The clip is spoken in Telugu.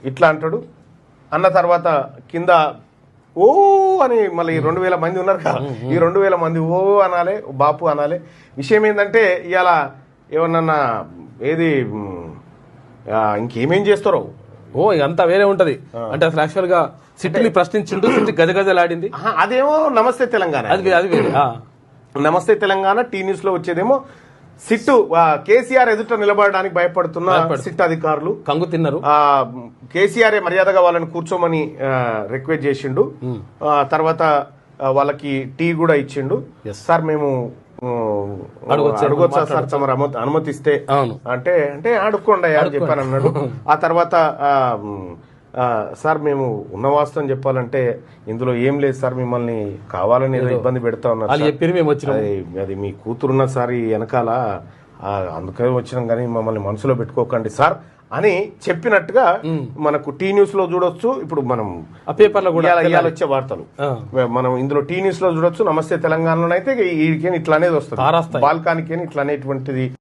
ఇట్లా అంటాడు. అన్న తర్వాత కింద ఓ అని మళ్ళీ 2000 మంది ఉన్నారు కదా, ఈ 2000 మంది ఓ అనాలి, బాపు అనాలి. విషయం ఏంటంటే ఇవాళ ఏమన్నా ఏది ఇంకేమేం చేస్తారో అంతా వేరే ఉంటది. అంటే అసలు యాక్చువల్ గా సిట్టిని ప్రశ్నించిండు, సిట్టి గజగజలాడింది. అదేమో నమస్తే తెలంగాణ, అది వేరే. నమస్తే తెలంగాణ టీ న్యూస్ లో వచ్చేదేమో సిట్టు కేసీఆర్ ఎదుట నిలబడడానికి భయపడుతున్న సిట్ అధికారులు కంగు తిన్నారు. కేసీఆర్ మర్యాదగా వాళ్ళని కూర్చోమని రిక్వెస్ట్ చేసిండు. తర్వాత వాళ్ళకి టీ కూడా ఇచ్చిండు. సార్ మేము అడగొచ్చా సార్ తమరు అనుమతిస్తే అంటే అంటే అడుక్కోండి అని చెప్పాను అన్నాడు. ఆ తర్వాత సార్ మేము ఉన్న వాస్తవం చెప్పాలంటే ఇందులో ఏం లేదు సార్, మిమ్మల్ని కావాలని ఏదో ఇబ్బంది పెడతా ఉన్నారు, అది మీ కూతురున్న సార్ ఈ వెనకాల, అందుకే వచ్చినాం కానీ మమ్మల్ని మనసులో పెట్టుకోకండి సార్ అని చెప్పినట్టుగా మనకు టీ న్యూస్ లో చూడొచ్చు. ఇప్పుడు మనం పేపర్లో కూడా వచ్చే వార్తలు మనం ఇందులో టీ న్యూస్ లో చూడొచ్చు. నమస్తే తెలంగాణలో అయితే ఇట్లా అనేది వస్తుంది, బాల్కానికి ఇట్లా అనేటువంటిది